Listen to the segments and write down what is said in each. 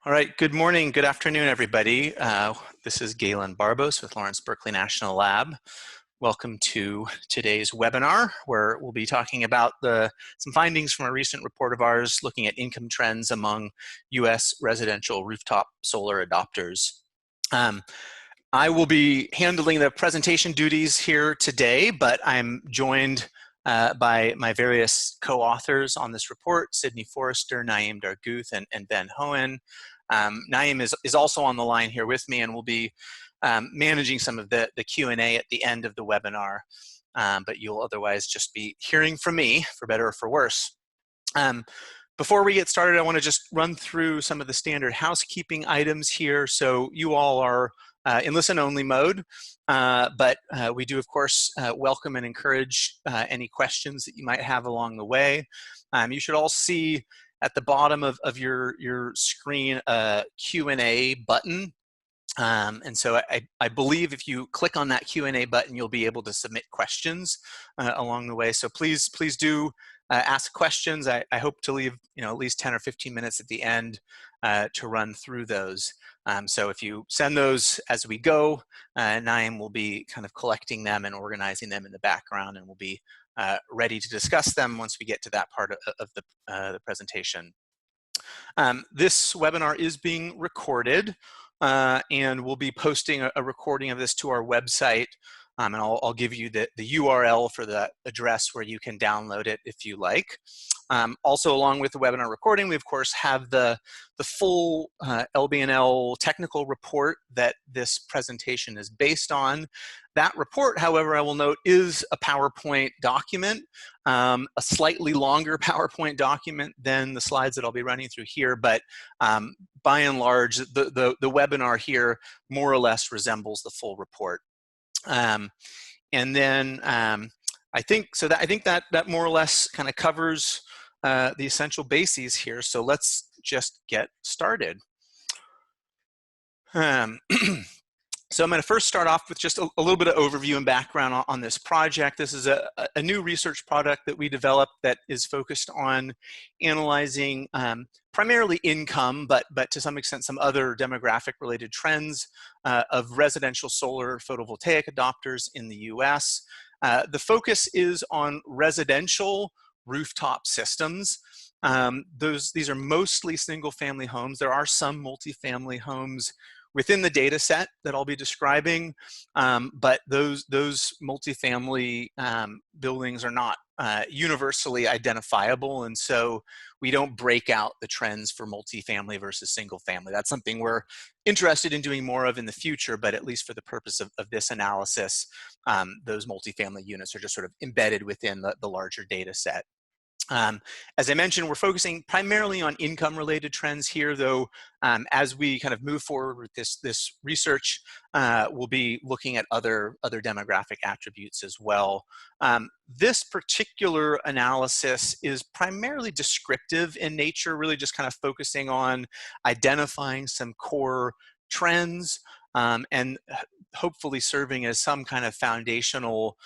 All right, good morning, good afternoon, everybody. This is Galen Barbos with Lawrence Berkeley National Lab. Welcome to today's webinar, where we'll be talking about some findings from a recent report of ours looking at income trends among U.S. residential rooftop solar adopters. I will be handling the presentation duties here today, but I'm joined by my various co-authors on this report, Sydney Forrester, Naeem Darguth, and Ben Hohen. Naeem is also on the line here with me and will be managing some of the Q&A at the end of the webinar, but you'll otherwise just be hearing from me, for better or for worse. Before we get started, I want to just run through some of the standard housekeeping items here. So you all are in listen-only mode, but we do, of course, welcome and encourage any questions that you might have along the way. You should all see at the bottom of your screen a Q&A button. And so I believe if you click on that Q&A button, you'll be able to submit questions along the way. So please do ask questions. I hope to leave at least 10 or 15 minutes at the end to run through those. So if you send those as we go, Naeem will be kind of collecting them and organizing them in the background, and we'll be ready to discuss them once we get to that part of the presentation. This webinar is being recorded, and we'll be posting a recording of this to our website, and I'll give you the URL for the address where you can download it if you like. Also, along with the webinar recording, we of course have the full LBNL technical report that this presentation is based on. That report, however, I will note, is a PowerPoint document, a slightly longer PowerPoint document than the slides that I'll be running through here, but by and large, the webinar here more or less resembles the full report. And then I think that more or less kind of covers the essential bases here. So let's just get started. So I'm going to first start off with just a little bit of overview and background on this project. This is a new research product that we developed that is focused on analyzing primarily income, but to some extent some other demographic related trends of residential solar photovoltaic adopters in the US. The focus is on residential rooftop systems. These are mostly single family homes. There are some multifamily homes within the data set that I'll be describing, but those multifamily buildings are not universally identifiable, and so we don't break out the trends for multifamily versus single family. That's something we're interested in doing more of in the future, but at least for the purpose of this analysis, those multifamily units are just sort of embedded within the larger data set. As I mentioned, we're focusing primarily on income-related trends here, though as we kind of move forward with this research, we'll be looking at other demographic attributes as well. This particular analysis is primarily descriptive in nature, really just kind of focusing on identifying some core trends and hopefully serving as some kind of foundational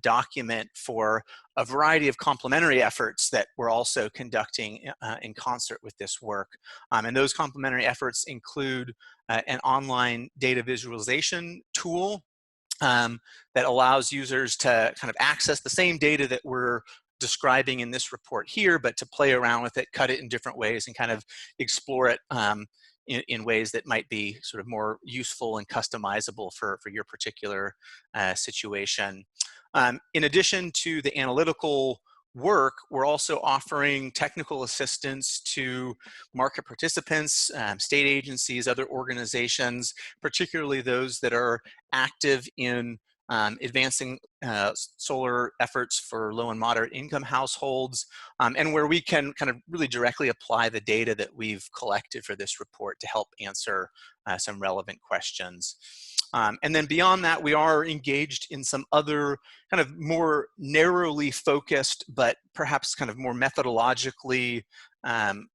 document for a variety of complementary efforts that we're also conducting in concert with this work. And those complementary efforts include an online data visualization tool that allows users to kind of access the same data that we're describing in this report here, but to play around with it, cut it in different ways, and kind of explore it in ways that might be sort of more useful and customizable for your particular situation. In addition to the analytical work, we're also offering technical assistance to market participants, state agencies, other organizations, particularly those that are active in advancing solar efforts for low and moderate income households, and where we can kind of really directly apply the data that we've collected for this report to help answer some relevant questions. And then beyond that, we are engaged in some other kind of more narrowly focused, but perhaps kind of more methodologically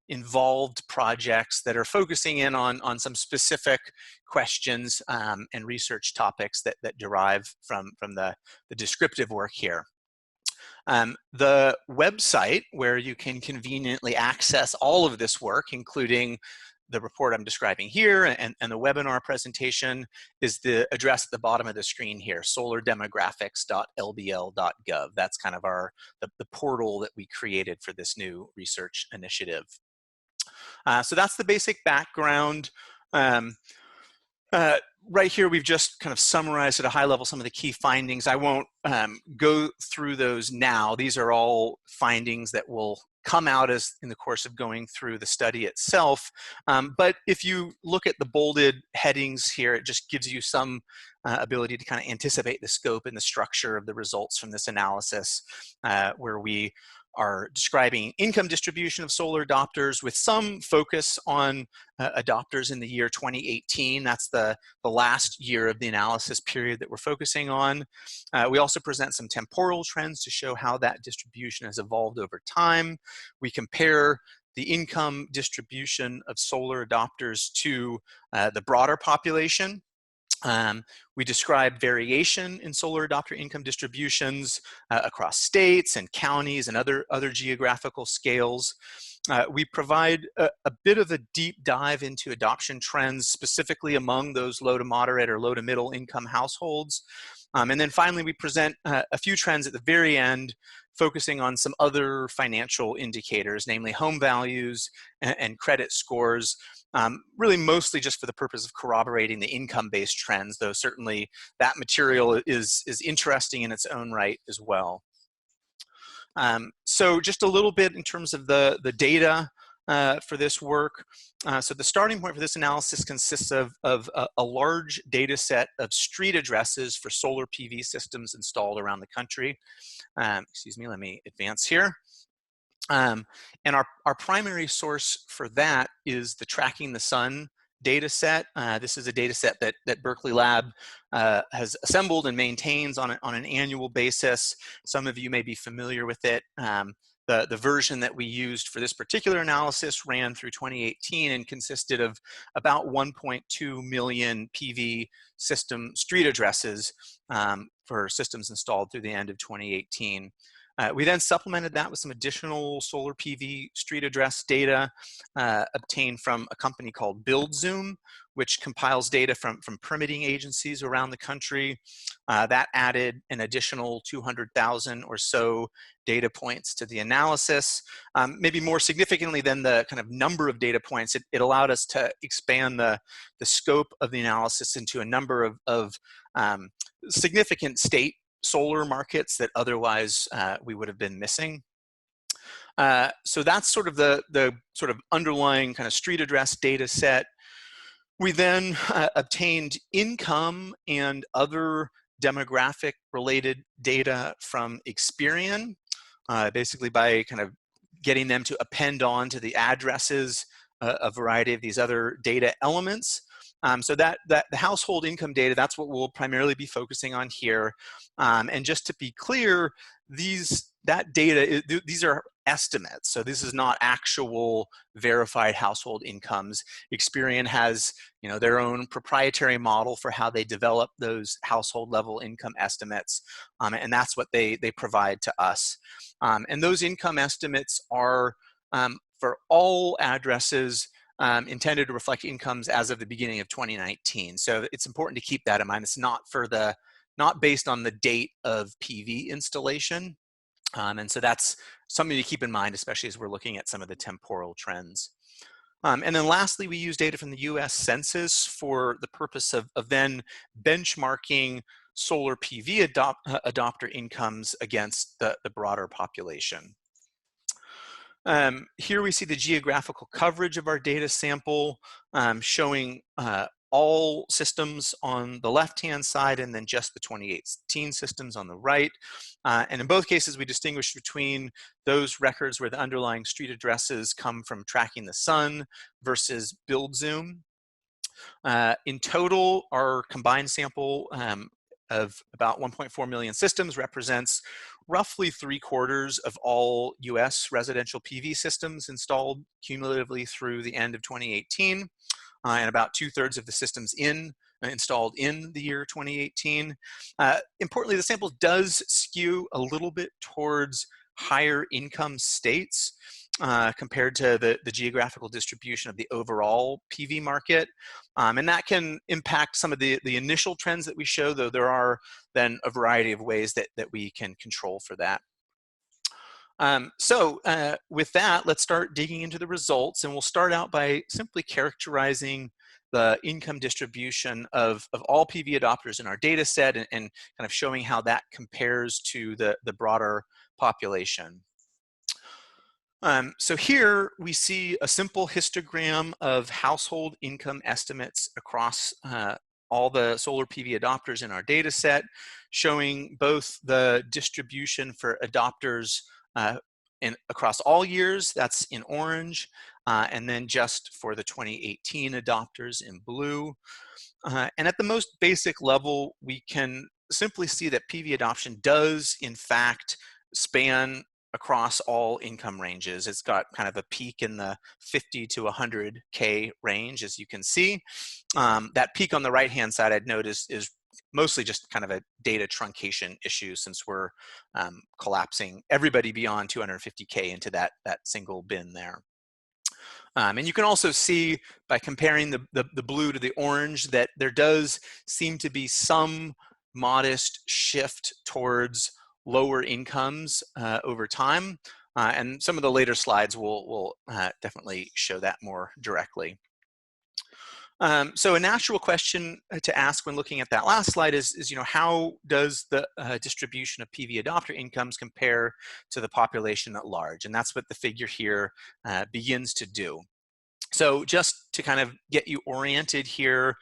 involved projects that are focusing in on some specific questions and research topics that derive from the descriptive work here. The website where you can conveniently access all of this work, including the report I'm describing here and the webinar presentation is the address at the bottom of the screen here, solardemographics.lbl.gov. That's kind of the portal that we created for this new research initiative. So that's the basic background. Right here, we've just kind of summarized at a high level some of the key findings. I won't go through those now. These are all findings that will come out as in the course of going through the study itself. But if you look at the bolded headings here, it just gives you some ability to kind of anticipate the scope and the structure of the results from this analysis, where we are describing income distribution of solar adopters with some focus on adopters in the year 2018. That's the last year of the analysis period that we're focusing on. We also present some temporal trends to show how that distribution has evolved over time. We compare the income distribution of solar adopters to the broader population. We describe variation in solar adopter income distributions across states and counties and other geographical scales. We provide a bit of a deep dive into adoption trends, specifically among those low to moderate or low to middle income households. And then finally, we present a few trends at the very end, focusing on some other financial indicators, namely home values and credit scores, really mostly just for the purpose of corroborating the income-based trends, though certainly that material is interesting in its own right as well. So just a little bit in terms of the data for this work. So the starting point for this analysis consists of a large data set of street addresses for solar PV systems installed around the country. Excuse me, let me advance here. And our primary source for that is the Tracking the Sun data set. This is a data set that Berkeley Lab has assembled and maintains on an annual basis. Some of you may be familiar with it. The version that we used for this particular analysis ran through 2018 and consisted of about 1.2 million PV system street addresses for systems installed through the end of 2018. We then supplemented that with some additional solar PV street address data obtained from a company called BuildZoom, which compiles data from permitting agencies around the country. That added an additional 200,000 or so data points to the analysis. Maybe more significantly than the kind of number of data points, it allowed us to expand the scope of the analysis into a number of significant state solar markets that otherwise we would have been missing. So that's sort of the sort of underlying kind of street address data set. We then obtained income and other demographic related data from Experian, basically by kind of getting them to append on to the addresses a variety of these other data elements. So the household income data, that's what we'll primarily be focusing on here. And just to be clear, that data, these are estimates. So this is not actual verified household incomes. Experian has, their own proprietary model for how they develop those household level income estimates. And that's what they provide to us. And those income estimates are for all addresses intended to reflect incomes as of the beginning of 2019. So it's important to keep that in mind. It's not based on the date of PV installation. And so that's something to keep in mind, especially as we're looking at some of the temporal trends. And then lastly, we use data from the US Census for the purpose of then benchmarking solar PV adopter incomes against the broader population. Here we see the geographical coverage of our data sample, showing all systems on the left-hand side and then just the 2018 systems on the right. And in both cases, we distinguish between those records where the underlying street addresses come from Tracking the Sun versus BuildZoom. In total, our combined sample of about 1.4 million systems represents roughly 3/4 of all US residential PV systems installed cumulatively through the end of 2018, and about 2/3 of the systems installed in the year 2018. Importantly, the sample does skew a little bit towards higher income states. compared to the geographical distribution of the overall PV market. And that can impact some of the initial trends that we show, though there are then a variety of ways that we can control for that. With that, let's start digging into the results, and we'll start out by simply characterizing the income distribution of all PV adopters in our data set, and kind of showing how that compares to the broader population. So here we see a simple histogram of household income estimates across all the solar PV adopters in our data set, showing both the distribution for adopters across all years, that's in orange, and then just for the 2018 adopters in blue. And at the most basic level, we can simply see that PV adoption does, in fact, span across all income ranges. It's got kind of a peak in the 50 to 100K range, as you can see. That peak on the right-hand side, I'd notice, is mostly just kind of a data truncation issue, since we're collapsing everybody beyond 250K into that single bin there. And you can also see by comparing the blue to the orange that there does seem to be some modest shift towards lower incomes over time. And some of the later slides will definitely show that more directly. So a natural question to ask when looking at that last slide is how does the distribution of PV adopter incomes compare to the population at large? And that's what the figure here begins to do. So just to kind of get you oriented here,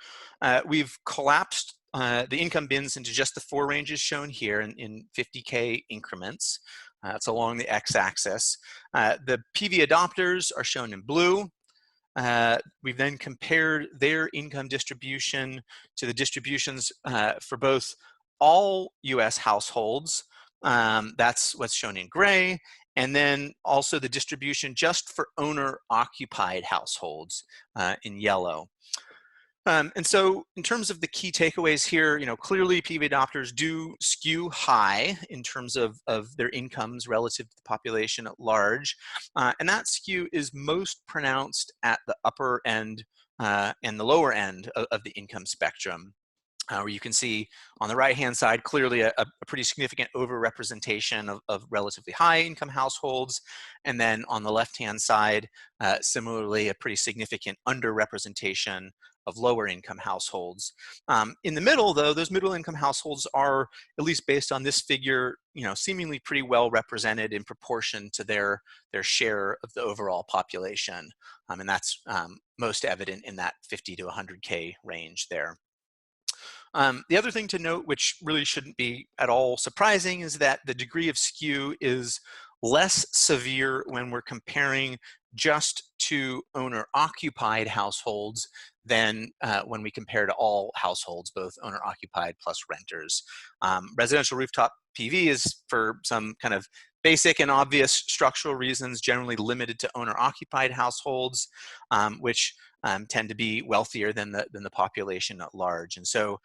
we've collapsed the income bins into just the 4 ranges shown here in 50K increments. It's along the x-axis. The PV adopters are shown in blue. We've then compared their income distribution to the distributions for both all US households. That's what's shown in gray. And then also the distribution just for owner-occupied households in yellow. And so in terms of the key takeaways here, clearly PV adopters do skew high in terms of their incomes relative to the population at large. And that skew is most pronounced at the upper end and the lower end of the income spectrum. Where you can see on the right-hand side clearly a pretty significant overrepresentation of relatively high income households, and then on the left-hand side, similarly a pretty significant underrepresentation of lower income households. In the middle, though, those middle income households are, at least based on this figure, seemingly pretty well represented in proportion to their share of the overall population, and that's most evident in that 50 to 100K range there. The other thing to note, which really shouldn't be at all surprising, is that the degree of skew is less severe when we're comparing just to owner-occupied households than when we compare to all households, both owner-occupied plus renters. Residential rooftop PV is, for some kind of basic and obvious structural reasons, generally limited to owner-occupied households, which tend to be wealthier than the population at large. And so,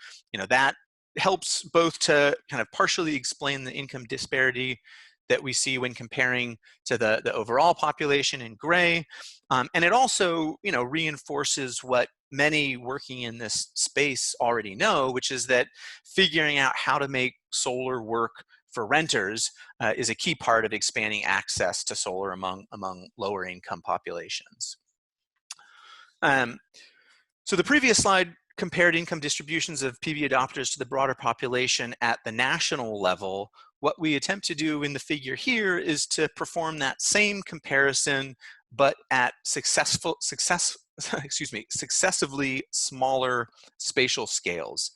that helps both to kind of partially explain the income disparity that we see when comparing to the overall population in gray. And it also, reinforces what many working in this space already know, which is that figuring out how to make solar work for renters is a key part of expanding access to solar among lower income populations. So the previous slide compared income distributions of PV adopters to the broader population at the national level. What we attempt to do in the figure here is to perform that same comparison, but at successively smaller spatial scales.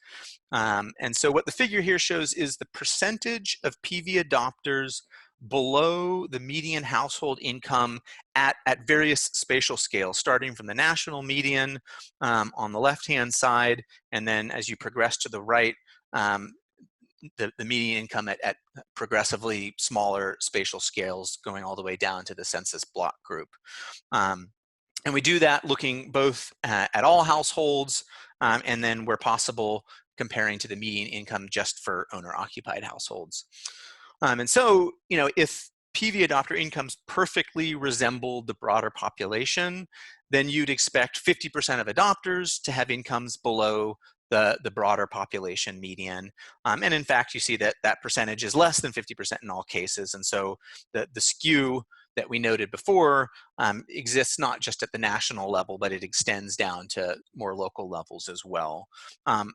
And so what the figure here shows is the percentage of PV adopters below the median household income at various spatial scales, starting from the national median on the left-hand side, and then as you progress to the right, the median income at progressively smaller spatial scales, going all the way down to the census block group. And we do that looking both at all households and then, where possible, comparing to the median income just for owner-occupied households. And so, if PV adopter incomes perfectly resembled the broader population, then you'd expect 50% of adopters to have incomes below the broader population median. And in fact, you see that that percentage is less than 50% in all cases. And so the skew that we noted before exists not just at the national level, but it extends down to more local levels as well.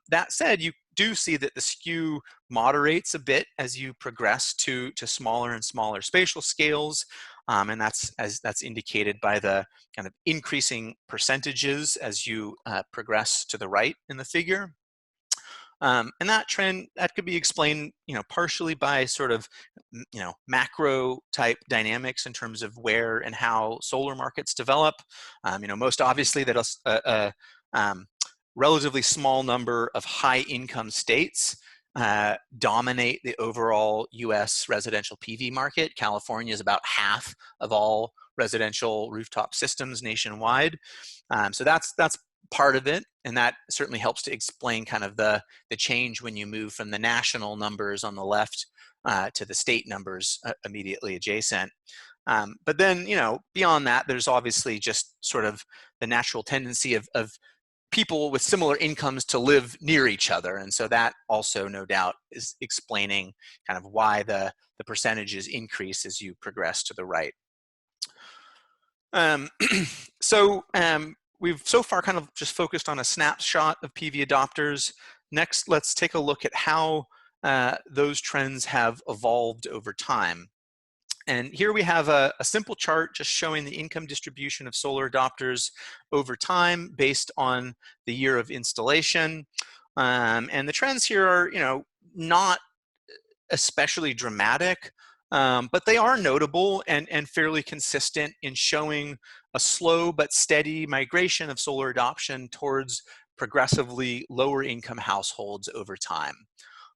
That said, you do see that the skew moderates a bit as you progress to smaller and smaller spatial scales. And that's indicated by the kind of increasing percentages as you progress to the right in the figure. And that trend, that could be explained, partially by sort of, macro type dynamics in terms of where and how solar markets develop. Most obviously that a relatively small number of high income states dominate the overall US residential PV market. California is about half of all residential rooftop systems nationwide. So that's part of it, and that certainly helps to explain kind of the change when you move from the national numbers on the left to the state numbers immediately adjacent. But then, beyond that, there's obviously just sort of the natural tendency of people with similar incomes to live near each other. And so that also, no doubt, is explaining kind of why the percentages increase as you progress to the right. We've so far kind of just focused on a snapshot of PV adopters. Next, let's take a look at how those trends have evolved over time. And here we have a simple chart just showing the income distribution of solar adopters over time based on the year of installation. And the trends here are, not especially dramatic, but they are notable and fairly consistent in showing a slow but steady migration of solar adoption towards progressively lower income households over time.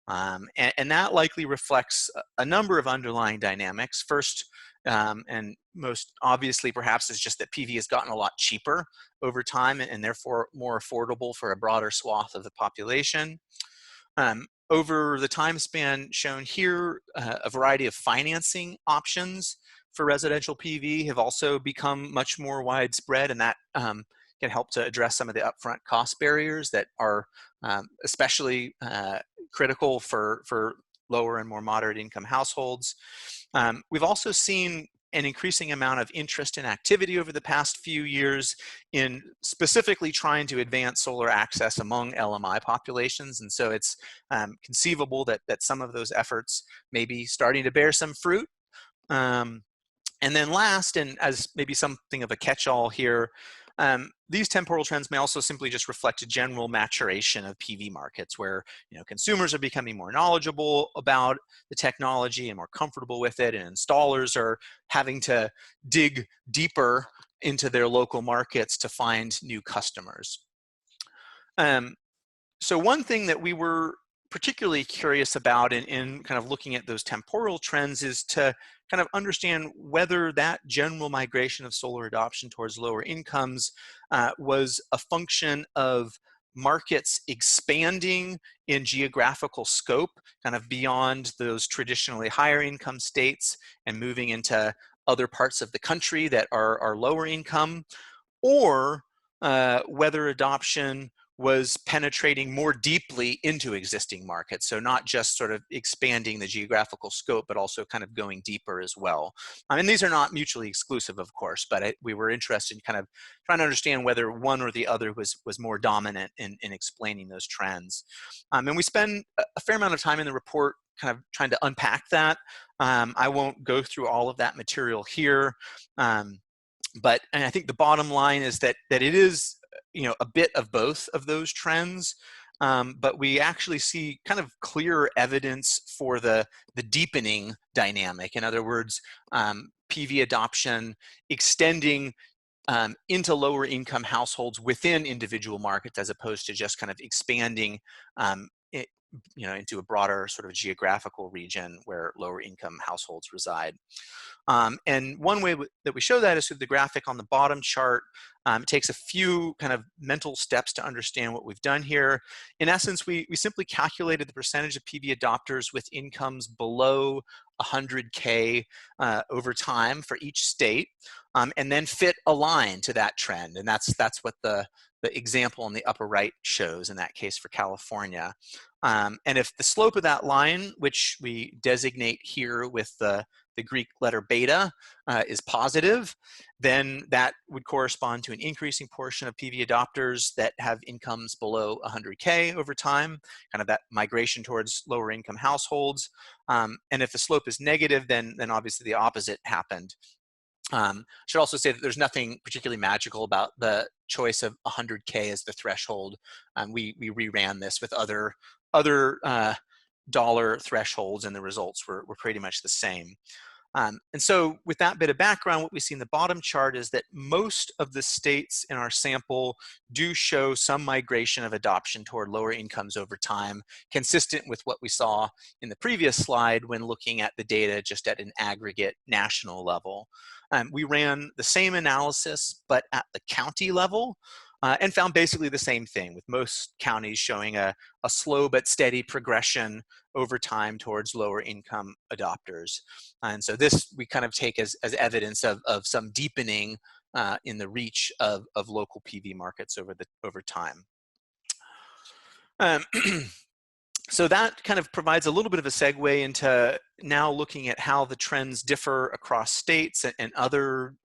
And that likely reflects a number of underlying dynamics. First, and most obviously perhaps, is just that PV has gotten a lot cheaper over time and therefore more affordable for a broader swath of the population. Over the time span shown here, a variety of financing options for residential PV have also become much more widespread, and that can help to address some of the upfront cost barriers that are especially critical for lower and more moderate income households. We've also seen an increasing amount of interest and activity over the past few years in specifically trying to advance solar access among LMI populations. And so it's conceivable that some of those efforts may be starting to bear some fruit. And then last, and as maybe something of a catch-all here, these temporal trends may also simply just reflect a general maturation of PV markets where consumers are becoming more knowledgeable about the technology and more comfortable with it, and installers are having to dig deeper into their local markets to find new customers. So one thing that we were particularly curious about in kind of looking at those temporal trends is to kind of understand whether that general migration of solar adoption towards lower incomes was a function of markets expanding in geographical scope, kind of beyond those traditionally higher income states and moving into other parts of the country that are lower income, or whether adoption was penetrating more deeply into existing markets. So not just sort of expanding the geographical scope, but also kind of going deeper as well. I mean, these are not mutually exclusive, of course, but we were interested in kind of trying to understand whether one or the other was more dominant in explaining those trends. And we spend a fair amount of time in the report kind of trying to unpack that. I won't go through all of that material here, but I think the bottom line is that it is a bit of both of those trends, but we actually see kind of clear evidence for the deepening dynamic. In other words, PV adoption extending into lower income households within individual markets, as opposed to just kind of expanding into a broader sort of geographical region where lower income households reside. And one way that we show that is through the graphic on the bottom chart. It takes a few kind of mental steps to understand what we've done here. In essence, we simply calculated the percentage of PV adopters with incomes below 100K over time for each state, and then fit a line to that trend. And that's what the example on the upper right shows in that case for California. And if the slope of that line, which we designate here with the Greek letter beta, is positive, then that would correspond to an increasing portion of PV adopters that have incomes below 100K over time, kind of that migration towards lower income households. And if the slope is negative, then obviously the opposite happened. Should also say that there's nothing particularly magical about the choice of 100K as the threshold. We reran this with other dollar thresholds, and the results were pretty much the same. And so with that bit of background, what we see in the bottom chart is that most of the states in our sample do show some migration of adoption toward lower incomes over time, consistent with what we saw in the previous slide when looking at the data just at an aggregate national level. We ran the same analysis, but at the county level, and found basically the same thing, with most counties showing a slow but steady progression over time towards lower income adopters. And so this we kind of take as evidence of some deepening in the reach of local PV markets over time. So that kind of provides a little bit of a segue into now looking at how the trends differ across states and other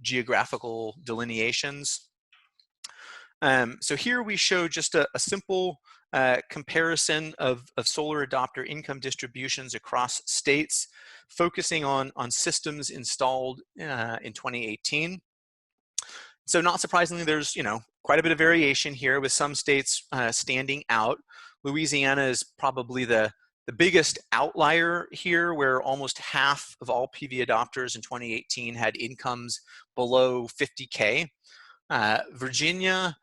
geographical delineations. So here we show just a simple comparison of solar adopter income distributions across states, focusing on systems installed in 2018. So not surprisingly, there's quite a bit of variation here, with some states standing out. Louisiana is probably the biggest outlier here, where almost half of all PV adopters in 2018 had incomes below 50K. Virginia,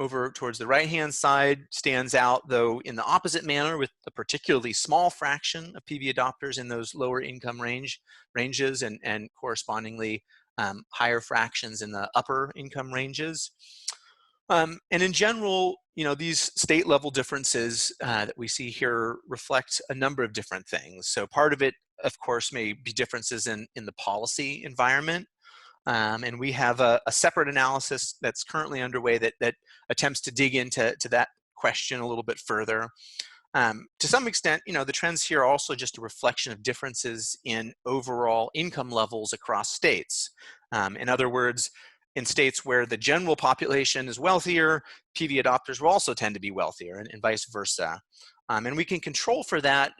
over towards the right-hand side, stands out, though, in the opposite manner, with a particularly small fraction of PV adopters in those lower income ranges, and correspondingly higher fractions in the upper income ranges. And in general, these state level differences that we see here reflect a number of different things. So part of it, of course, may be differences in the policy environment. And we have a separate analysis that's currently underway that attempts to dig into that question a little bit further. To some extent, the trends here are also just a reflection of differences in overall income levels across states. In other words, in states where the general population is wealthier, PV adopters will also tend to be wealthier, and vice versa. And we can control for that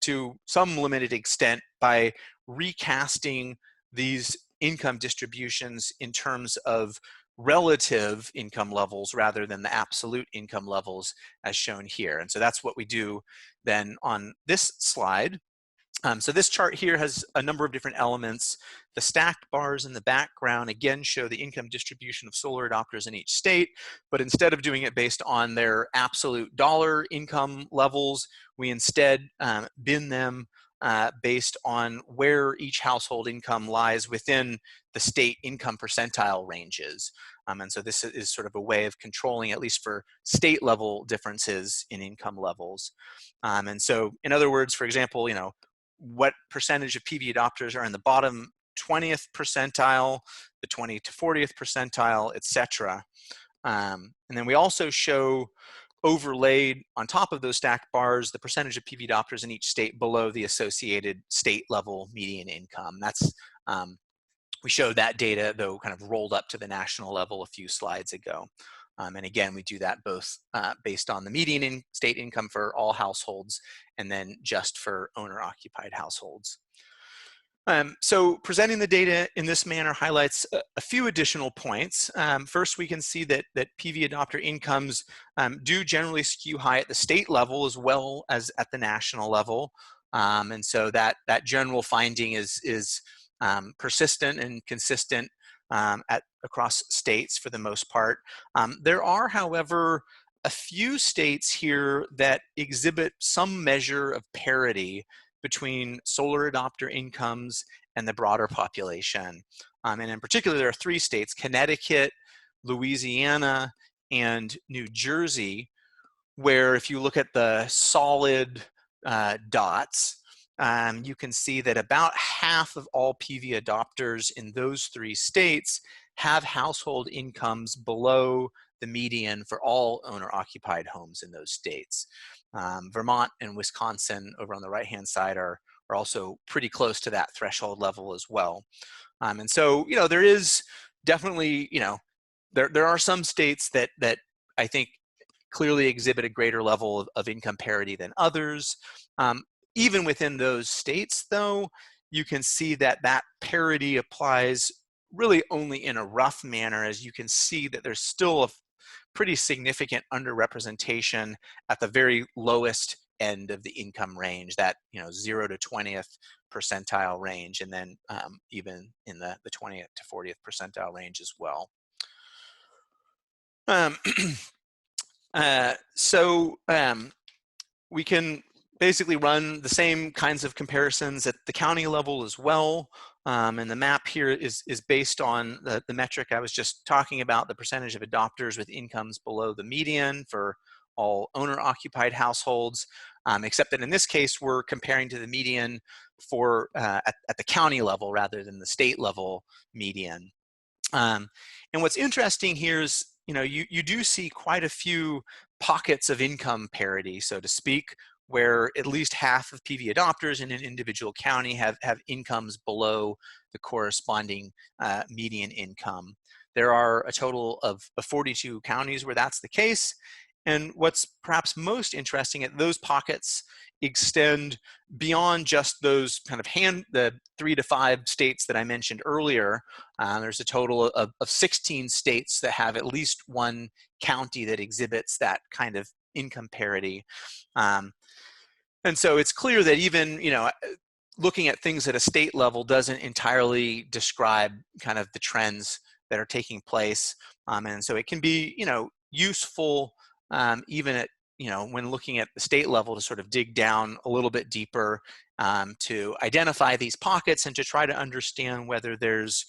to some limited extent by recasting these income distributions in terms of relative income levels rather than the absolute income levels as shown here. And so that's what we do then on this slide. So this chart here has a number of different elements. The stacked bars in the background again show the income distribution of solar adopters in each state, but instead of doing it based on their absolute dollar income levels, we instead bin them based on where each household income lies within the state income percentile ranges. And so this is sort of a way of controlling, at least for state level differences in income levels. And so in other words, for example, what percentage of PV adopters are in the bottom 20th percentile, the 20 to 40th percentile, etc. And then we also show overlaid on top of those stacked bars the percentage of PV adopters in each state below the associated state level median income. That's we showed that data, though, kind of rolled up to the national level a few slides ago. And again, we do that both based on the median state income for all households and then just for owner-occupied households. So presenting the data in this manner highlights a few additional points. First, we can see that PV adopter incomes do generally skew high at the state level as well as at the national level. And so that general finding is persistent and consistent across states for the most part. There are, however, a few states here that exhibit some measure of parity between solar adopter incomes and the broader population. And in particular, there are 3 states, Connecticut, Louisiana, and New Jersey, where if you look at the solid dots, you can see that about half of all PV adopters in those 3 states have household incomes below the median for all owner-occupied homes in those states. Vermont and Wisconsin over on the right-hand side are also pretty close to that threshold level as well. And so, there is definitely, there are some states that I think clearly exhibit a greater level of income parity than others. Even within those states, though, you can see that that parity applies really only in a rough manner, as you can see that there's still a pretty significant underrepresentation at the very lowest end of the income range, that 0 to 20th percentile range, and then even in the 20th to 40th percentile range as well. We can basically run the same kinds of comparisons at the county level as well. And the map here is based on the metric I was just talking about, the percentage of adopters with incomes below the median for all owner-occupied households, except that in this case, we're comparing to the median for at the county level rather than the state level median. And what's interesting here is, you do see quite a few pockets of income parity, so to speak, where at least half of PV adopters in an individual county have incomes below the corresponding median income. There are a total of 42 counties where that's the case. And what's perhaps most interesting, at those pockets extend beyond just those kind of the 3 to 5 states that I mentioned earlier. There's a total of 16 states that have at least one county that exhibits that kind of income parity. And so it's clear that even, looking at things at a state level doesn't entirely describe kind of the trends that are taking place. And so it can be, useful even at, when looking at the state level, to sort of dig down a little bit deeper to identify these pockets and to try to understand whether there's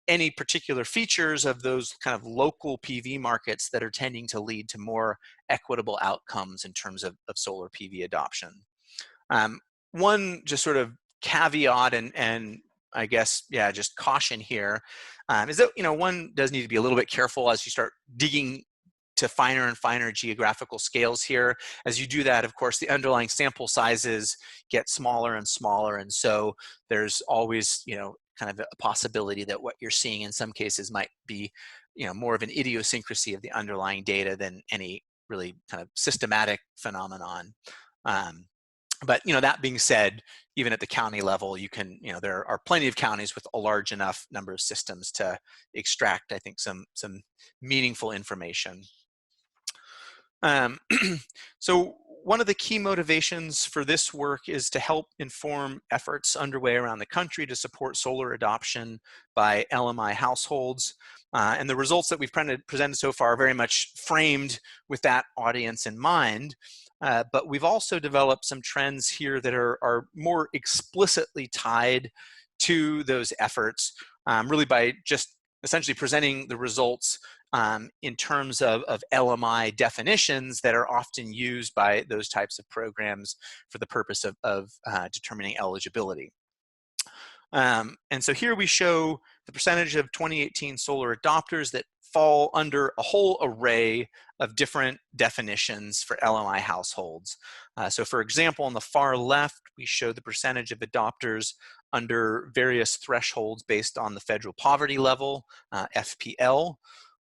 any particular features of those kind of local PV markets that are tending to lead to more equitable outcomes in terms of solar PV adoption. One just sort of caveat and I guess, just caution here is that, one does need to be a little bit careful as you start digging to finer and finer geographical scales here. As you do that, of course, the underlying sample sizes get smaller and smaller. And so there's always, kind of a possibility that what you're seeing in some cases might be, more of an idiosyncrasy of the underlying data than any really kind of systematic phenomenon. But, that being said, even at the county level, you can, there are plenty of counties with a large enough number of systems to extract, I think, some meaningful information. So one of the key motivations for this work is to help inform efforts underway around the country to support solar adoption by LMI households. And the results that we've presented so far are very much framed with that audience in mind. But we've also developed some trends here that are more explicitly tied to those efforts, really by just essentially presenting the results in terms of LMI definitions that are often used by those types of programs for the purpose of determining eligibility. And so here we show the percentage of 2018 solar adopters that fall under a whole array of different definitions for LMI households. So for example, on the far left, we show the percentage of adopters under various thresholds based on the federal poverty level, FPL.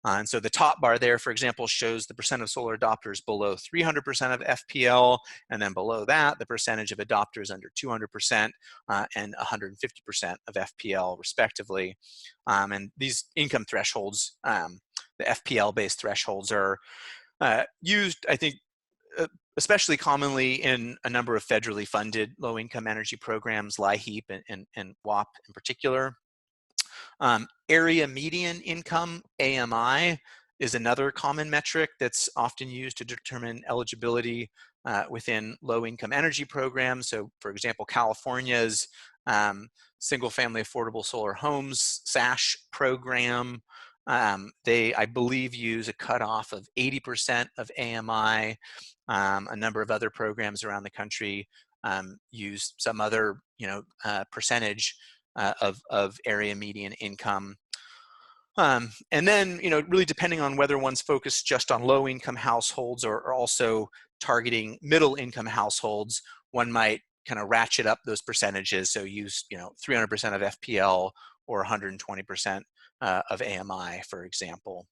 And so the top bar there, for example, shows the percent of solar adopters below 300% of FPL, and then below that, the percentage of adopters under 200% and 150% of FPL, respectively. And these income thresholds, the FPL-based thresholds, are used, I think, especially commonly in a number of federally funded low-income energy programs, LIHEAP and WAP in particular. Area median income, AMI, is another common metric that's often used to determine eligibility within low-income energy programs. So, for example, California's Single-Family Affordable Solar Homes SASH program, they, I believe, use a cutoff of 80% of AMI. A number of other programs around the country use some other, percentage of area median income. And then, really depending on whether one's focused just on low-income households or also targeting middle-income households, one might kind of ratchet up those percentages. So use, 300% of FPL or 120% of AMI, for example.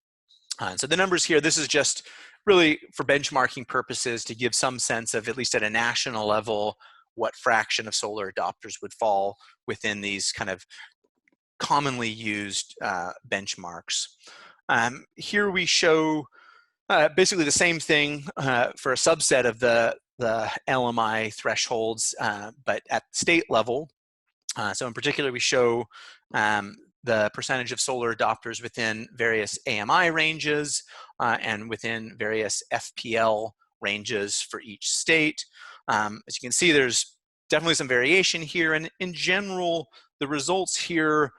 So the numbers here, this is just really for benchmarking purposes to give some sense of, at least at a national level, what fraction of solar adopters would fall within these kind of commonly used benchmarks. Here we show basically the same thing for a subset of the LMI thresholds, but at state level. So in particular, we show the percentage of solar adopters within various AMI ranges and within various FPL ranges for each state. As you can see, there's definitely some variation here, and in general, the results here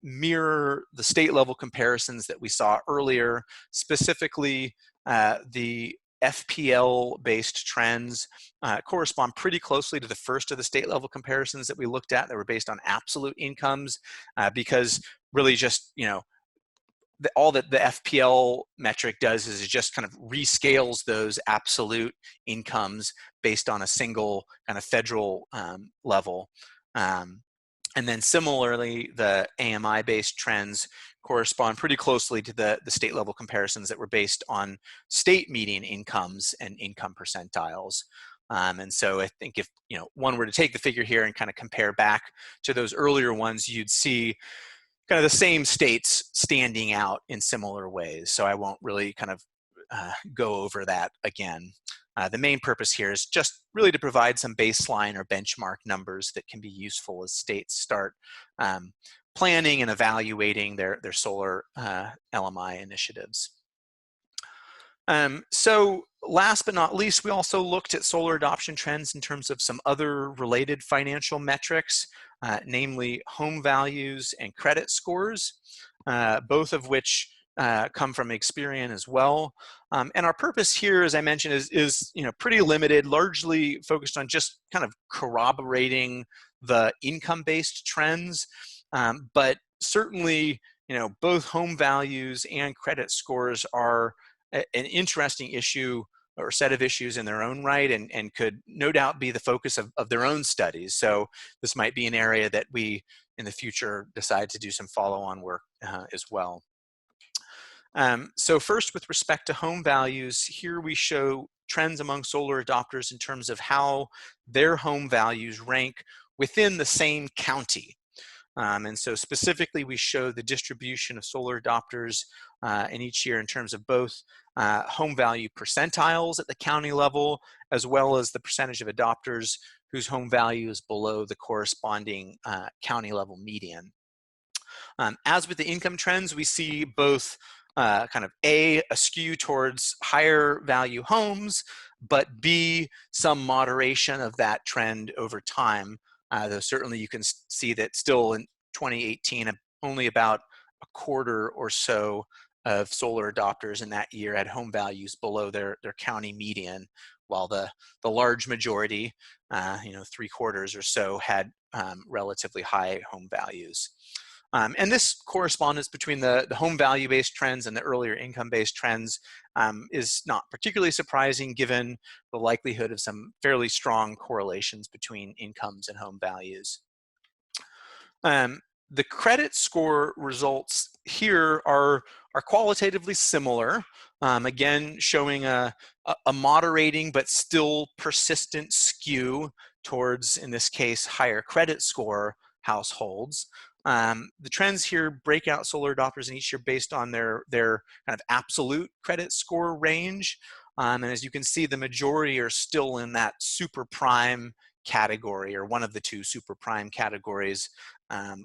mirror the state level comparisons that we saw earlier. Specifically, the FPL-based trends correspond pretty closely to the first of the state level comparisons that we looked at that were based on absolute incomes, because really just, all that the FPL metric does is it just kind of rescales those absolute incomes based on a single kind of federal level. And then similarly, the AMI-based trends correspond pretty closely to the state level comparisons that were based on state median incomes and income percentiles. And so I think if one were to take the figure here and kind of compare back to those earlier ones, you'd see kind of the same states standing out in similar ways. So I won't really kind of go over that again. The main purpose here is just really to provide some baseline or benchmark numbers that can be useful as states start planning and evaluating their solar LMI initiatives. So last but not least, we also looked at solar adoption trends in terms of some other related financial metrics, namely home values and credit scores, both of which come from Experian as well. And our purpose here, as I mentioned, is pretty limited, largely focused on just kind of corroborating the income-based trends. But certainly, both home values and credit scores are an interesting issue or set of issues in their own right, and could no doubt be the focus of their own studies. So this might be an area that we in the future decide to do some follow-on work as well. So first, with respect to home values, here we show trends among solar adopters in terms of how their home values rank within the same county. And so specifically, we show the distribution of solar adopters in each year in terms of both home value percentiles at the county level, as well as the percentage of adopters whose home value is below the corresponding county level median. As with the income trends, we see both kind of a skew towards higher value homes, but B, some moderation of that trend over time. Though certainly you can see that still in 2018, only about a quarter or so of solar adopters in that year had home values below their county median, while the large majority, 3/4 or so, had relatively high home values. And this correspondence between the home value-based trends and the earlier income-based trends is not particularly surprising given the likelihood of some fairly strong correlations between incomes and home values. The credit score results here are qualitatively similar, again showing a moderating but still persistent skew towards, in this case, higher credit score households. The trends here break out solar adopters in each year based on their kind of absolute credit score range. And as you can see, the majority are still in that super prime category, or one of the two super prime categories,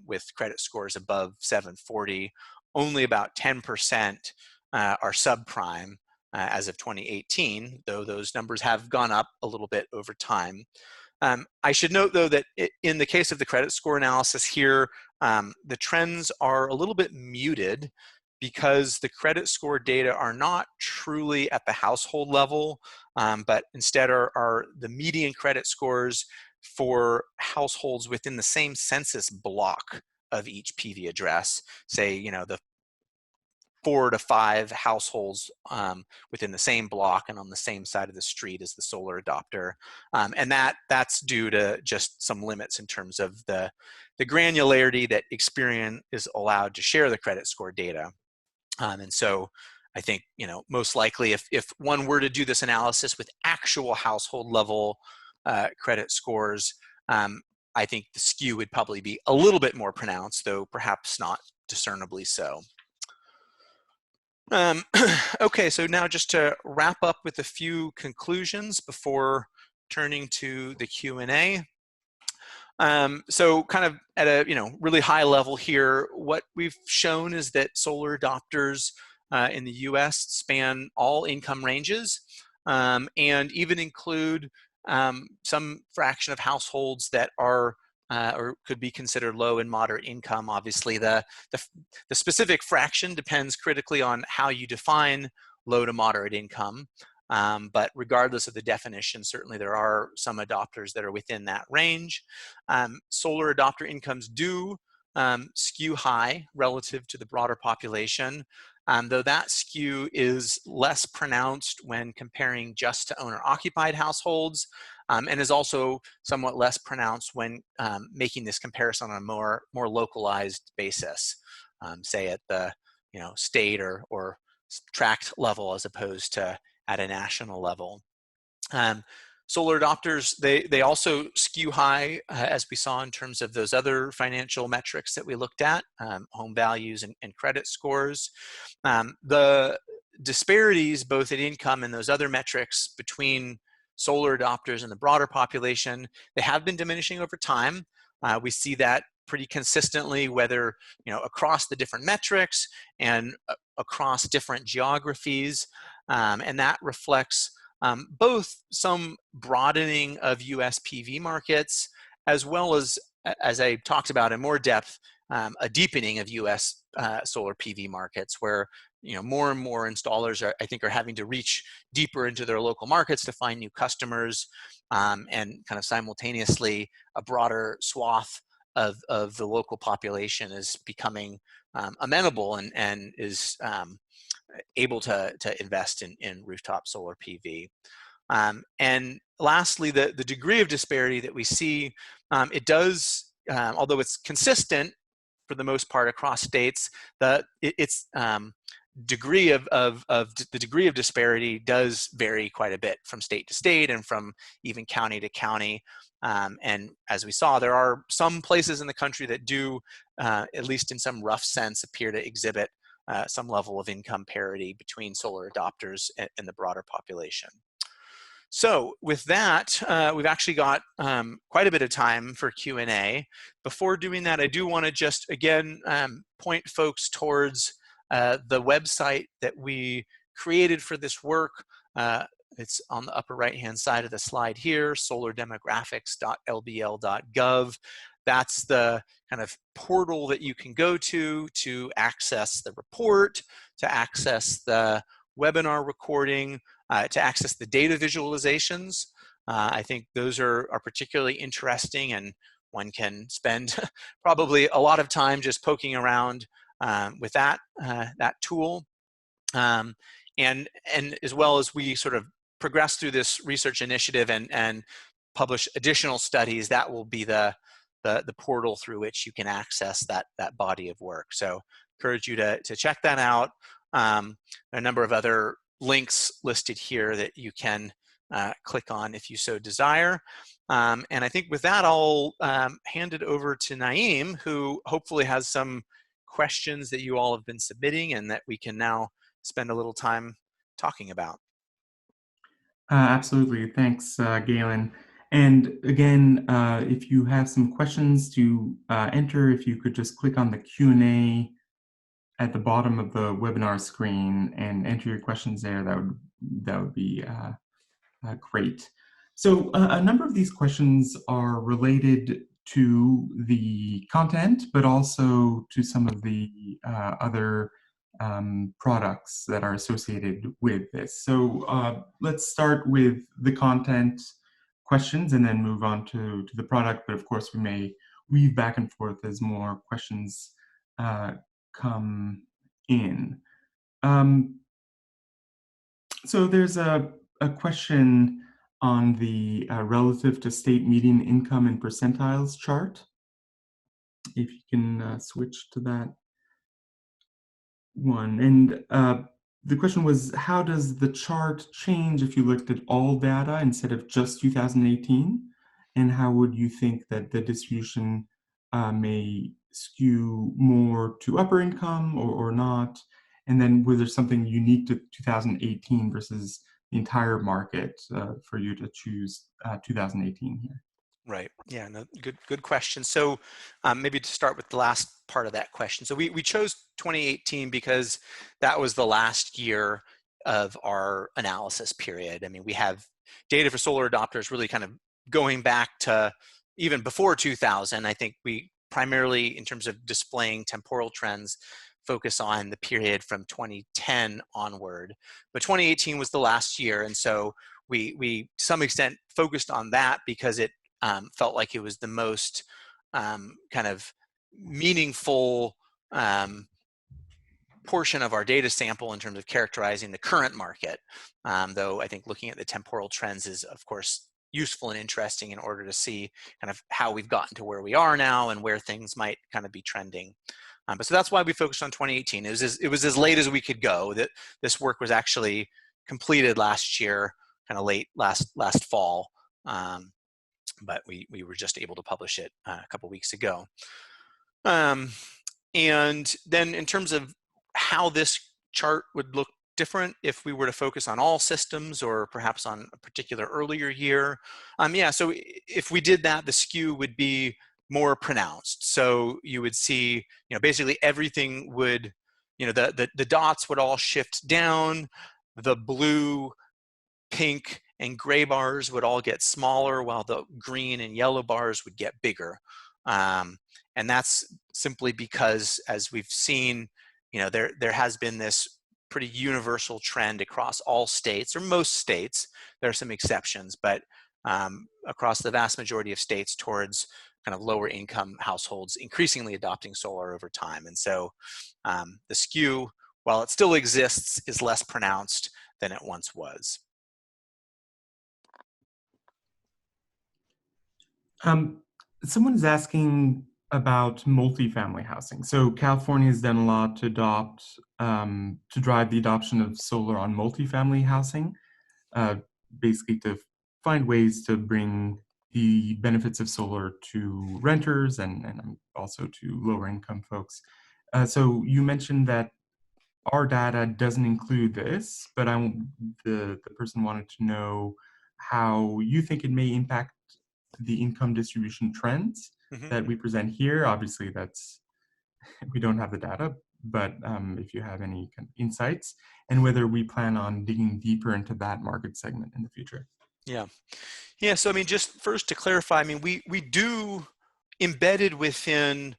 with credit scores above 740. Only about 10% are subprime as of 2018, though those numbers have gone up a little bit over time. I should note, though, that in the case of the credit score analysis here, the trends are a little bit muted because the credit score data are not truly at the household level, but instead are the median credit scores for households within the same census block of each PV address. Say, you know, the 4 to 5 households within the same block and on the same side of the street as the solar adopter. And that's due to just some limits in terms of the granularity that Experian is allowed to share the credit score data. And so I think, you know, most likely if one were to do this analysis with actual household level credit scores, I think the skew would probably be a little bit more pronounced, though perhaps not discernibly so. Okay, so now just to wrap up with a few conclusions before turning to the Q&A. So kind of at a really high level here, what we've shown is that solar adopters in the US span all income ranges and even include some fraction of households that are or could be considered low and moderate income. Obviously, the specific fraction depends critically on how you define low to moderate income. But regardless of the definition, certainly there are some adopters that are within that range. Solar adopter incomes do skew high relative to the broader population, though that skew is less pronounced when comparing just to owner-occupied households, and is also somewhat less pronounced when making this comparison on a more localized basis, say at the state or tract level as opposed to at a national level. Solar adopters, they also skew high, as we saw in terms of those other financial metrics that we looked at, home values and credit scores. The disparities both in income and those other metrics between solar adopters and the broader population, they have been diminishing over time. We see that pretty consistently, whether across the different metrics and across different geographies, and that reflects both some broadening of US PV markets, as well as I talked about in more depth, a deepening of US solar PV markets, where more and more installers are having to reach deeper into their local markets to find new customers, and kind of simultaneously a broader swath of the local population is becoming amenable and is able to invest in rooftop solar PV. And lastly, the degree of disparity that we see, it does, although it's consistent for the most part across states, its degree of the degree of disparity does vary quite a bit from state to state and from even county to county. And as we saw, there are some places in the country that do, at least in some rough sense, appear to exhibit some level of income parity between solar adopters and the broader population. So with that, we've actually got quite a bit of time for Q&A. Before doing that, I do want to just, again, point folks towards the website that we created for this work. It's on the upper right-hand side of the slide here, solardemographics.lbl.gov. That's the kind of portal that you can go to access the report, to access the webinar recording, to access the data visualizations. I think those are particularly interesting, and one can spend probably a lot of time just poking around with that tool. And as well as we sort of progress through this research initiative and publish additional studies, that will be the portal through which you can access that body of work. So encourage you to check that out. There are a number of other links listed here that you can click on if you so desire. And I think with that, I'll hand it over to Naeem, who hopefully has some questions that you all have been submitting and that we can now spend a little time talking about. Absolutely. Thanks, Galen. And again, if you have some questions to enter, if you could just click on the Q&A at the bottom of the webinar screen and enter your questions there, that would be great. So a number of these questions are related to the content, but also to some of the other products that are associated with this. So let's start with the content questions and then move on to the product. But of course, we may weave back and forth as more questions come in. So there's a question on the relative to state median income and percentiles chart. If you can switch to that one. And the question was, how does the chart change if you looked at all data instead of just 2018? And how would you think that the distribution may skew more to upper income or not? And then was there something unique to 2018 versus the entire market for you to choose 2018 here? Right. Yeah. No, good question. So maybe to start with the last part of that question. So we chose 2018 because that was the last year of our analysis period. I mean, we have data for solar adopters really kind of going back to even before 2000. I think we primarily, in terms of displaying temporal trends, focus on the period from 2010 onward. But 2018 was the last year. And so we to some extent focused on that because it felt like it was the most kind of meaningful portion of our data sample in terms of characterizing the current market. Though I think looking at the temporal trends is, of course, useful and interesting in order to see kind of how we've gotten to where we are now and where things might kind of be trending. But so that's why we focused on 2018. It was as late as we could go. That this work was actually completed last year, kind of late last fall. But we were just able to publish it a couple weeks ago. And then in terms of how this chart would look different if we were to focus on all systems or perhaps on a particular earlier year, yeah, so if we did that, the skew would be more pronounced. So you would see, basically everything would, the dots would all shift down, the blue, pink, and gray bars would all get smaller while the green and yellow bars would get bigger. And that's simply because, as we've seen, there has been this pretty universal trend across all states, or most states. There are some exceptions, but across the vast majority of states towards kind of lower income households increasingly adopting solar over time. And so the skew, while it still exists, is less pronounced than it once was. Someone's asking about multifamily housing. So California has done a lot to drive the adoption of solar on multifamily housing, basically to find ways to bring the benefits of solar to renters and also to lower income folks. So you mentioned that our data doesn't include this, but the person wanted to know how you think it may impact the income distribution trends that we present here. Obviously, we don't have the data, but if you have any kind of insights, and whether we plan on digging deeper into that market segment in the future. Yeah. So I mean, just first to clarify, I mean, we do, embedded within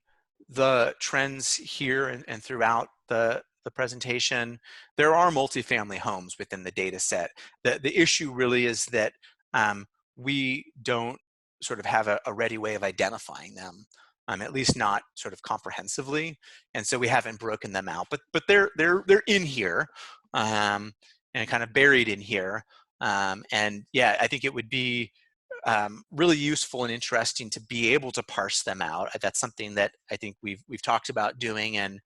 the trends here and throughout the presentation, there are multifamily homes within the data set. The issue really is that we don't sort of have a ready way of identifying them, at least not sort of comprehensively, and so we haven't broken them out. But they're in here and kind of buried in here. And yeah, I think it would be really useful and interesting to be able to parse them out. That's something that I think we've talked about doing and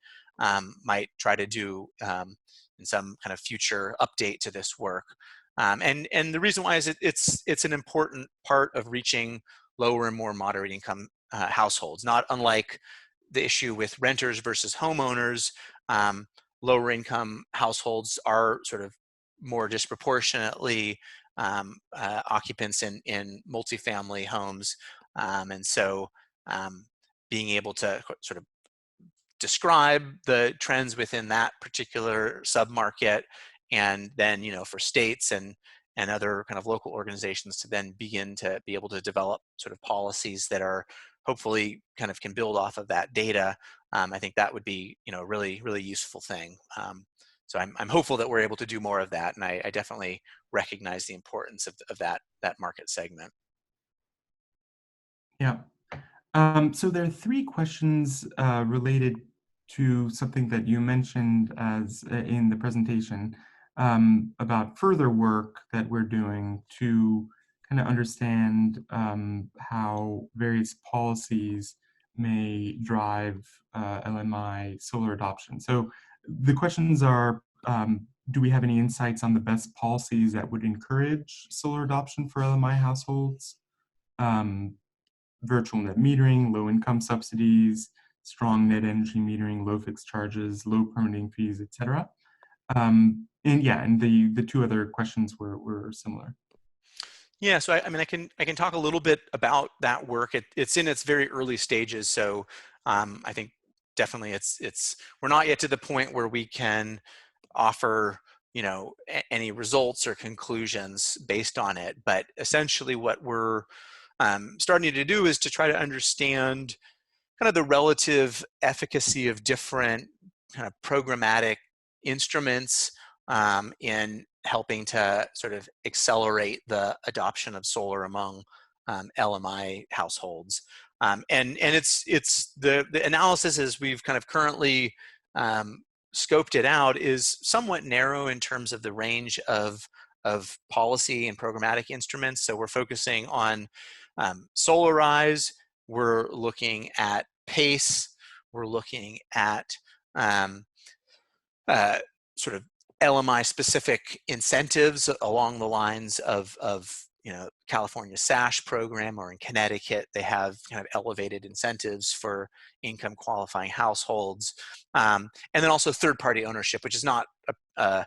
might try to do in some kind of future update to this work. And the reason why is it's an important part of reaching lower and more moderate income households. Not unlike the issue with renters versus homeowners, lower income households are sort of more disproportionately occupants in multifamily homes. And so being able to sort of describe the trends within that particular submarket, and then, for states and other kind of local organizations to then begin to be able to develop sort of policies that are hopefully kind of can build off of that data. I think that would be, a really, really useful thing. So I'm hopeful that we're able to do more of that, and I definitely recognize the importance of that market segment. Yeah. So there are three questions related to something that you mentioned as in the presentation about further work that we're doing to kind of understand how various policies may drive LMI solar adoption. So the questions are, do we have any insights on the best policies that would encourage solar adoption for LMI households? Um, Virtual net metering, low income subsidies, strong net energy metering, low fixed charges, low permitting fees, etc. And the two other questions were similar. Yeah, so I mean, I can talk a little bit about that work. It's in its very early stages, so I think definitely we're not yet to the point where we can offer any results or conclusions based on it. But essentially, what we're starting to do is to try to understand kind of the relative efficacy of different kind of programmatic instruments in helping to sort of accelerate the adoption of solar among LMI households. And it's the analysis as we've kind of currently scoped it out is somewhat narrow in terms of the range of policy and programmatic instruments. So we're focusing on Solarize, we're looking at PACE, we're looking at sort of LMI specific incentives along the lines of California SASH program, or in Connecticut, they have kind of elevated incentives for income qualifying households. And then also third-party ownership, which is not a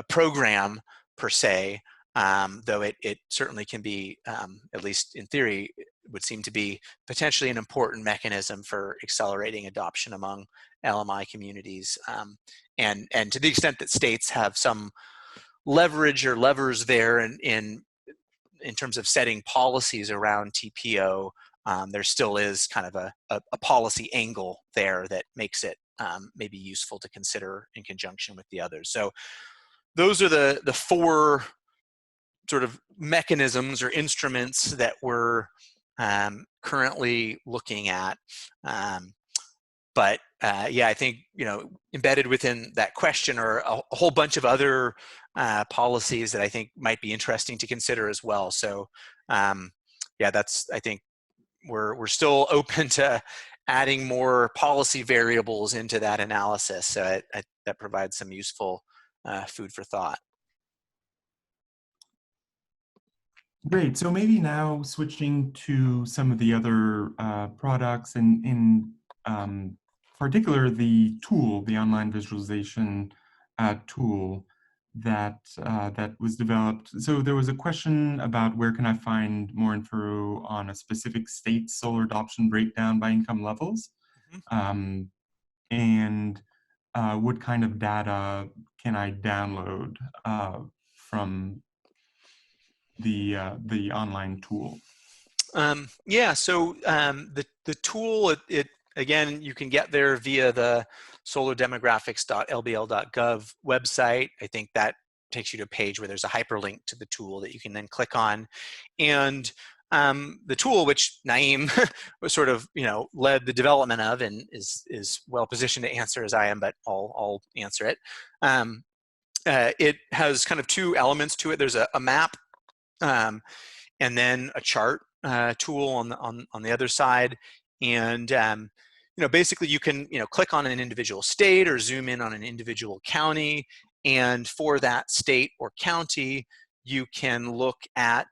program per se, though it certainly can be, at least in theory, would seem to be potentially an important mechanism for accelerating adoption among LMI communities. And to the extent that states have some leverage or levers there in terms of setting policies around TPO, there still is kind of a policy angle there that makes it maybe useful to consider in conjunction with the others. So those are the four sort of mechanisms or instruments that we're currently looking at. But yeah, I think embedded within that question are a whole bunch of other policies that I think might be interesting to consider as well. So yeah, I think we're still open to adding more policy variables into that analysis. So that provides some useful food for thought. Great. So maybe now switching to some of the other products, and in particular the tool, the online visualization tool that was developed. So there was a question about where can I find more info on a specific state solar adoption breakdown by income levels, and what kind of data can I download from the online tool? Yeah, so the tool, it again, you can get there via the solardemographics.lbl.gov website. I think that takes you to a page where there's a hyperlink to the tool that you can then click on. And the tool, which Naeem was sort of led the development of, and is well positioned to answer as I am, but I'll answer it. It has kind of two elements to it. There's a map, and then a chart tool on the other side. And basically you can click on an individual state or zoom in on an individual county, and for that state or county you can look at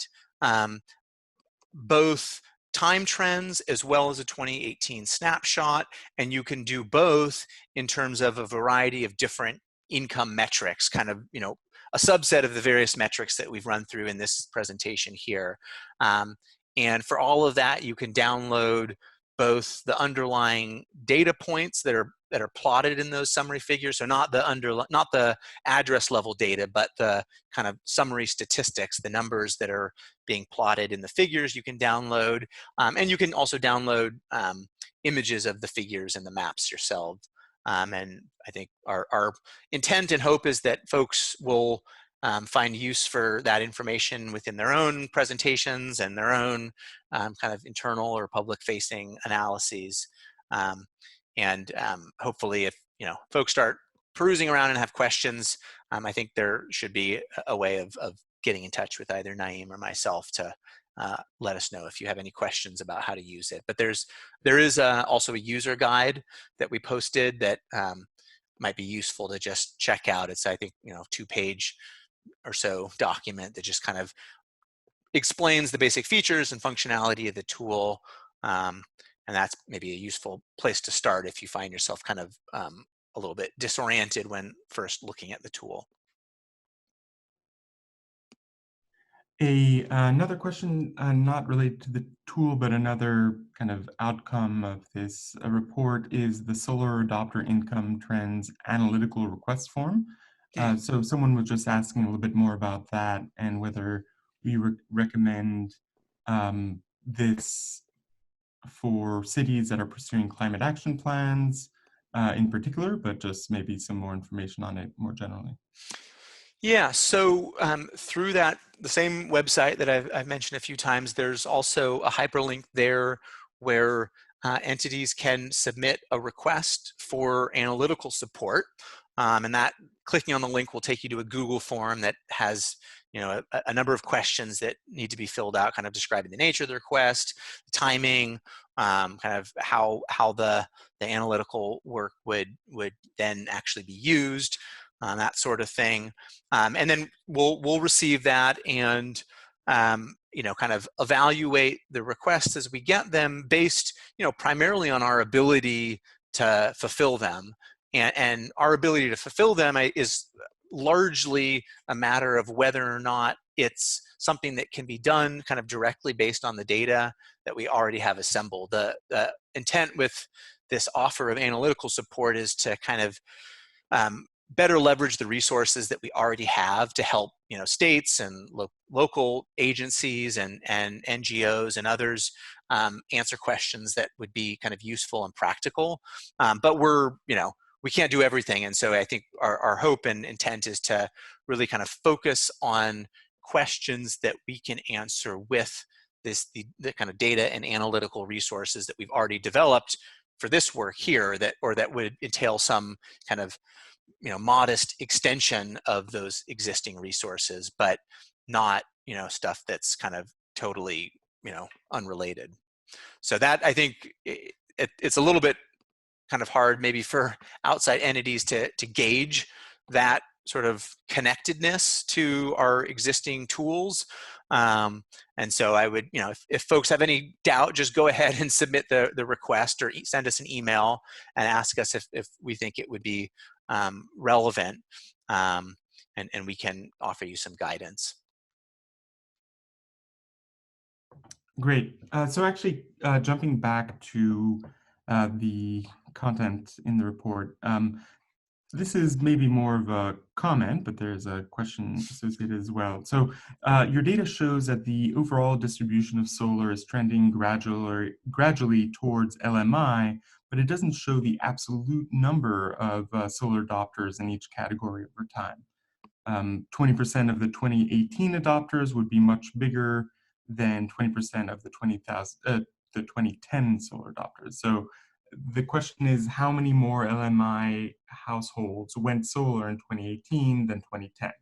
both time trends as well as a 2018 snapshot, and you can do both in terms of a variety of different income metrics, kind of a subset of the various metrics that we've run through in this presentation here. And for all of that, you can download both the underlying data points that are plotted in those summary figures, so not the address level data, but the kind of summary statistics, the numbers that are being plotted in the figures you can download, and you can also download images of the figures and the maps yourself. And I think our intent and hope is that folks will find use for that information within their own presentations and their own kind of internal or public-facing analyses. Hopefully, if folks start perusing around and have questions, I think there should be a way of getting in touch with either Naeem or myself to let us know if you have any questions about how to use it. But there is also a user guide that we posted that might be useful to just check out. It's, I think, 2-page or so document that just kind of explains the basic features and functionality of the tool. And that's maybe a useful place to start if you find yourself kind of a little bit disoriented when first looking at the tool. Another question, not related to the tool, but another kind of outcome of this report is the Solar Adopter Income Trends Analytical Request Form. So someone was just asking a little bit more about that and whether we recommend this for cities that are pursuing climate action plans in particular, but just maybe some more information on it more generally. Yeah, so through the same website that I've mentioned a few times, there's also a hyperlink there where entities can submit a request for analytical support. And that clicking on the link will take you to a Google form that has a number of questions that need to be filled out, kind of describing the nature of the request, timing, kind of how the analytical work would then actually be used. That sort of thing, and then we'll receive that and kind of evaluate the requests as we get them, based primarily on our ability to fulfill them, and our ability to fulfill them is largely a matter of whether or not it's something that can be done kind of directly based on the data that we already have assembled. The intent with this offer of analytical support is to kind of better leverage the resources that we already have to help states and local agencies and NGOs and others answer questions that would be kind of useful and practical. But we can't do everything, and so I think our hope and intent is to really kind of focus on questions that we can answer with the kind of data and analytical resources that we've already developed for this work here, that would entail some kind of modest extension of those existing resources, but not stuff that's kind of totally unrelated. So that, I think, it's a little bit kind of hard maybe for outside entities to gauge that sort of connectedness to our existing tools. And so I would, if folks have any doubt, just go ahead and submit the request or send us an email and ask us if we think it would be relevant, and we can offer you some guidance. Great. So actually, jumping back to the content in the report, this is maybe more of a comment, but there's a question associated as well. So your data shows that the overall distribution of solar is trending gradually towards LMI, but it doesn't show the absolute number of solar adopters in each category over time. 20% of the 2018 adopters would be much bigger than 20% of the 2010 solar adopters. So the question is, how many more LMI households went solar in 2018 than 2010?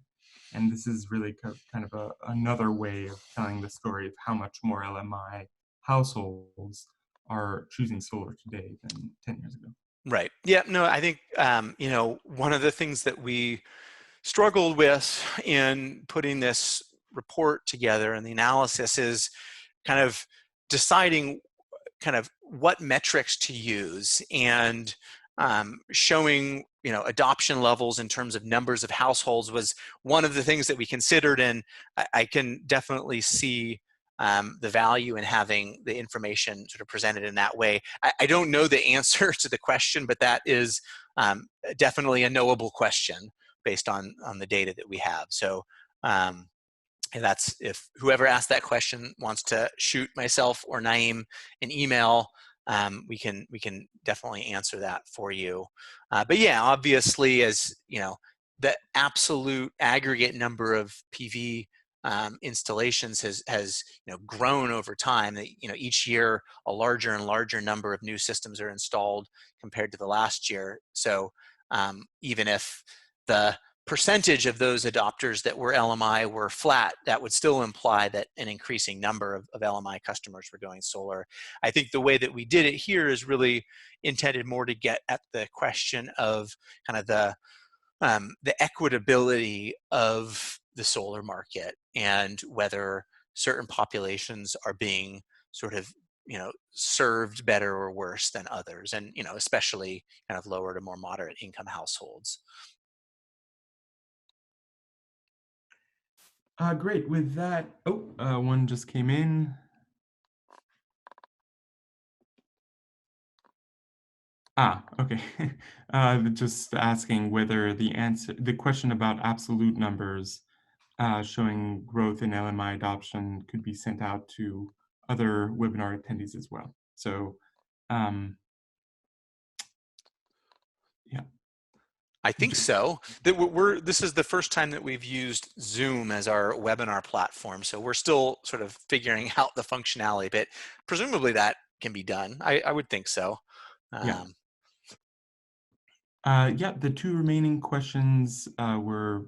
And this is really kind of another way of telling the story of how much more LMI households are choosing solar today than 10 years ago. Right. Yeah, no, I think, one of the things that we struggled with in putting this report together and the analysis is kind of deciding kind of what metrics to use, and showing adoption levels in terms of numbers of households was one of the things that we considered. And I can definitely see the value in having the information sort of presented in that way. I don't know the answer to the question, but that is definitely a knowable question based on the data that we have. So and that's, if whoever asked that question wants to shoot myself or Naeem an email, we can definitely answer that for you. But yeah, obviously, as you know, the absolute aggregate number of PV installations has grown over time. That each year a larger and larger number of new systems are installed compared to the last year. So even if the percentage of those adopters that were LMI were flat, that would still imply that an increasing number of LMI customers were going solar. I think the way that we did it here is really intended more to get at the question of kind of the equitability of the solar market and whether certain populations are being sort of served better or worse than others, and especially kind of lower to more moderate income households. Great. With that, one just came in. Okay. Just asking whether the question about absolute numbers showing growth in LMI adoption could be sent out to other webinar attendees as well. So, yeah. I think so. This is the first time that we've used Zoom as our webinar platform, so we're still sort of figuring out the functionality, but presumably that can be done. I would think so. Yeah. Yeah, the two remaining questions were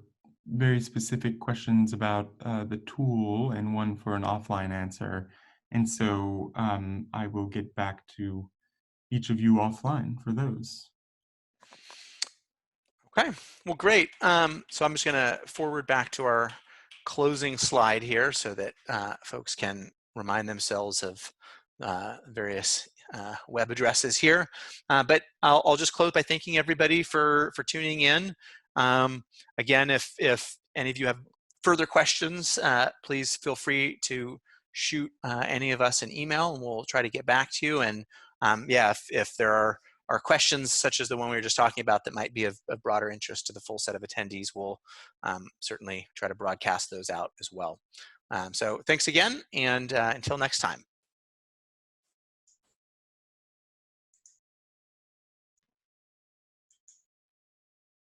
very specific questions about the tool and one for an offline answer. And so I will get back to each of you offline for those. Okay, well, great. So I'm just going to forward back to our closing slide here so that folks can remind themselves of various web addresses here. But I'll just close by thanking everybody for tuning in. Again, if any of you have further questions, please feel free to shoot any of us an email and we'll try to get back to you. And yeah, if there are questions such as the one we were just talking about that might be of broader interest to the full set of attendees, we'll certainly try to broadcast those out as well. So thanks again, and until next time.